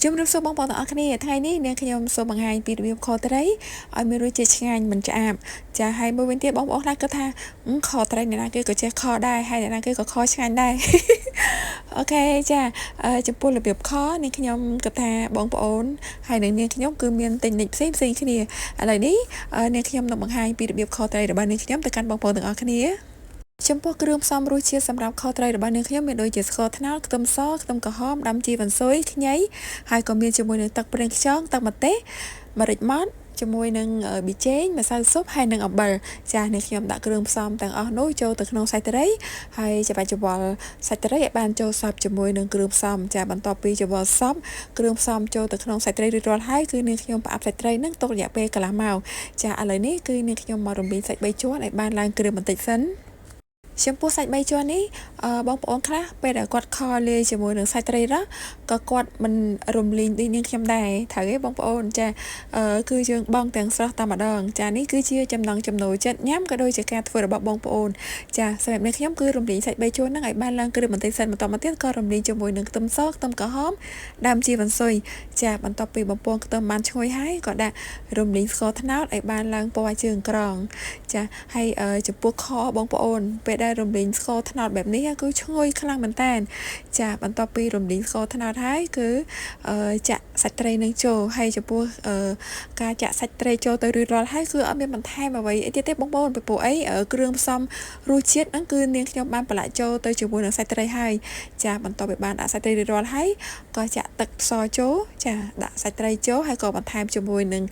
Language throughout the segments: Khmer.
ជំរាបសួរបងប្អូនទាំងអស់គ្នាថ្ងៃនេះនាងខ្ញុំសូមបង្ហាញពីរបៀបខត្រីឲ្យមានរសជាតិឆ្ងាញ់មិនឆ្អាបចាហើយមួយវិញទៀតបងប្អូនខ្លះគិតថាខត្រីអ្នកណាគេក៏ចេះខដែរហើយអ្នកណាគេក៏ខឆ្ងាញ់ដែរអូខេចាចំពោះរបៀបខនាងខ្ញុំគិតថាបងប្អូនហើយនឹងនាងខ្ញុំគឺមានទិញនិចផ្សេងគ្នាឥឡូវនេះនាងខ្ញុំនឹងបង្ហាញពីរបៀបខត្រីរបស់នាងខ្ញុំទៅកាន់បងប្អូនទាំងអស់គ្នាចំពោះគ្រឿងផ្សំរសជាតិសម្រាប់ខត្រីរបស់នាងខ្ញុំមានដូចជាស្ករត្នោតខ្ទឹមសខ្ទឹមក្រហមដាំជីវ៉ាន់ស៊ុយខ្ញីហើយក៏មានជាមួយនឹងទឹកប្រេងខ្យងទឹកម្ទេសម្រេចម៉ត់ជាមួយនឹងប៊ីចេងម្សៅស៊ុបហើយនិងអំបិលចានាងខ្ញុំដាក់គ្រឿងផ្សំទាំងអស់នោះចូលទៅក្នុងសាច់ត្រីហើយច្របាច់សាច់ត្រីឲ្យបានចូលសព្វជាមួយនឹងគ្រឿងផ្សំចាបន្ទាប់ពីច្របល់សព្វគ្រឿងផ្សំចូលទៅក្នុងសាច់ត្រីរួចរាល់ហើយគឺនាងខ្ញុំផ្អាប់សាច់ត្រីនឹងទុករយៈពេលកន្លះម៉ោងចាឥឡូវនេះគឺនាងខ្ញុំមករំលីងសាច់3ជាន់ឲ្យបានឡើងគ្រឿងបន្តិចសិនចំពោះសាច់3ជាន់នេះបងប្អូនខ្លះពេលដែលគាត់ខលាយជាមួយនឹងសាច់ត្រីក៏គាត់មិនរំលីងដូចនាងខ្ញុំដែរត្រូវទេបងប្អូនចាគឺយើងបង់ទាំងស្រស់តែម្ដងចានេះគឺជាចំណង់ចំណូលចិត្តញ៉ាំក៏ដូចជាការធ្វើរបស់បងប្អូនចាសម្រាប់នាងខ្ញុំគឺរំលីងសាច់3ជាន់ហ្នឹងឲ្យបានឡើងគ្រឿងបន្តិចសិនបន្តមកទៀតក៏រំលីងជាមួយនឹងខ្ទឹមសខ្ទឹមក្រហមដើមជីវ៉ាន់ស៊ុយចាបន្ទាប់ពីបំពងខ្ទឹមបានឈ្ងុយហើយក៏ដាក់រំលីងស្ករត្នោតឲ្យបានឡើងពណ៌ជើងក្រងចាហើយចំពោះខបងប្អូនពេលដែលរំលីងស្ករត្នោតបែបនេះគឺឈ្ងុយខ្លាំងមែនតើចាបន្ទាប់ពីរំលីងស្ករត្នោតហើយគឺចាក់សាច់ត្រីនឹងចូលហើយចំពោះការចាក់សាច់ត្រីចូលទៅរួចរាល់ហើយគឺអត់មានបន្ថែមអ្វីអីទៀតទេបងប្អូនពីព្រោះអីគ្រឿងផ្សំរសជាតិហ្នឹងគឺនាងខ្ញុំបានប្រឡាក់ចូលទៅជាមួយនឹងសាច់ត្រីហើយចាបន្ទាប់ពីបានដាក់សាច់ត្រីរួចរាល់ហើយក៏ចាក់ទឹកសចូលចាដាក់សាច់ត្រីចូលហើយក៏បន្ថែមជាមួយនឹង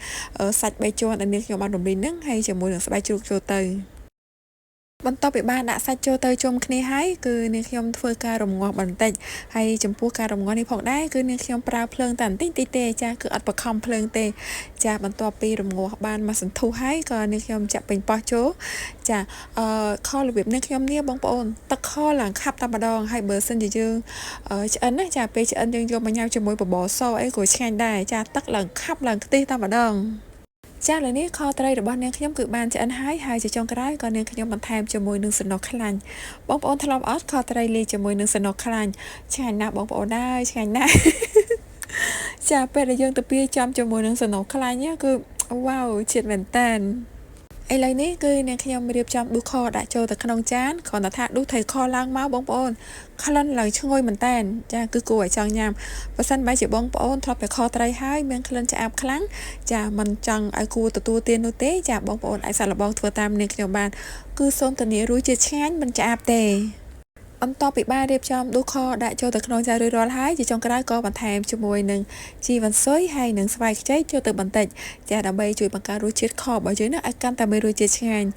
សាច់3ជាន់ដែលនាងខ្ញុំបានរំលីងហ្នឹងហើយជាមួយនឹងស្បែកជ្រូកចូលទៅបន្ទាប់ពីបានដាក់សាច់ចូលទៅជុំគ្នាហើយគឺនាងខ្ញុំធ្វើការរំងាស់បន្តិចហើយចំពោះការរំងាស់នេះផងដែរគឺនាងខ្ញុំប្រើភ្លើងតែបន្តិចទេចាគឺអត់បខំភ្លើងទេចាបន្ទាប់ពីរំងាស់បានមកសន្ធុះហើយក៏នាងខ្ញុំចាក់ពេញប៉ោះចូលចាខរបៀបនាងខ្ញុំនេះបងប្អូនទឹកខឡើងខាប់តែម្ដងហើយបើសិនជាយើងឆ្អិនណាចាពេលឆ្អិនយើងយកមកញ៉ាំជាមួយបបរសអីក៏ឆ្ងាញ់ដែរចាទឹកឡើងខាប់ឡើងខ្ទិះតែម្ដងចាឥឡូវនេះខត្រីរបស់នាងខ្ញុំគឺបានឆ្អិនហើយជាចុងក្រោយក៏នាងខ្ញុំបន្ថែមជាមួយនឹងសំណុកខ្លាញ់បងប្អូនធ្លាប់អត់ខត្រីលាយជាមួយនឹងសំណុកខ្លាញ់ឆ្ងាញ់ណាស់បងប្អូនដែរឆ្ងាញ់ណាស់ចាពេលដែលយើងទៅពីចំជាមួយនឹងសំណុកខ្លាញ់គឺវ៉ាវជាតិមែនតើឥឡូវនេះគឺនាងខ្ញុំរៀបចំដួសខដាក់ចូលទៅក្នុងចានគ្រាន់តែថាដួសថៃខឡើងមកបងប្អូនក្លិនឡើងឈ្ងុយមែនតើចាគឺគួរឲ្យចង់ញ៉ាំបើសិនបើជាបងប្អូនធ្លាប់តែខត្រីហើយមានក្លិនឆ្អាបខ្លាំងចាមិនចង់ឲ្យគួរទទួលទាននោះទេចាបងប្អូនអាចសាកល្បងធ្វើតាមនាងខ្ញុំបានគឺសូមធានារសជាតិឆ្ងាញ់មិនឆ្អាបទេបន្ទាប់ពីបានរៀបចំដួសខដាក់ចូលទៅក្នុងចានរួចរាល់ហើយជាចុងក្រោយក៏បន្ថែមជាមួយនឹងជីវ៉ាន់ស៊ុយហើយនឹងស្វាយខ្ចីចូលទៅបន្តិចចាដើម្បីជួយបង្កើនរសជាតិខរបស់យើងឲ្យកាន់តែមានរសជាតិឆ្ងាញ់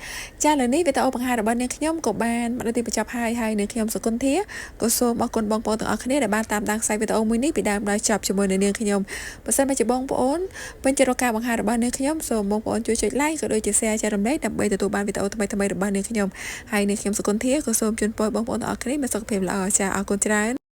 ចាឥឡូវនេះវីដេអូបង្ហាញរបស់នាងខ្ញុំក៏បានមកដល់ទីបញ្ចប់ហើយនាងខ្ញុំសុគន្ធាក៏សូមអរគុណបងប្អូនទាំងអស់គ្នាដែលបានតាមដានខ្សែវីដេអូមួយនេះពីដើមដល់ចប់ជាមួយនឹងនាងខ្ញុំបើសិនជាបងប្អូនពេញចិត្តរកការបង្ហាញរបស់នាងខ្ញុំសូមបងប្អូនជួយចុច like ក៏ដូចជា share ចែករំលែកដើម្បីទទួលបានវីដេអូថ្មីៗរបស់នាងខ្ញុំហើយនាងខ្ញុំសុគន្ធាក៏សូមជូនពរបងប្អូនទាំងអស់គ្នាមានសុខភាពល្អចាអរគុណច្រើន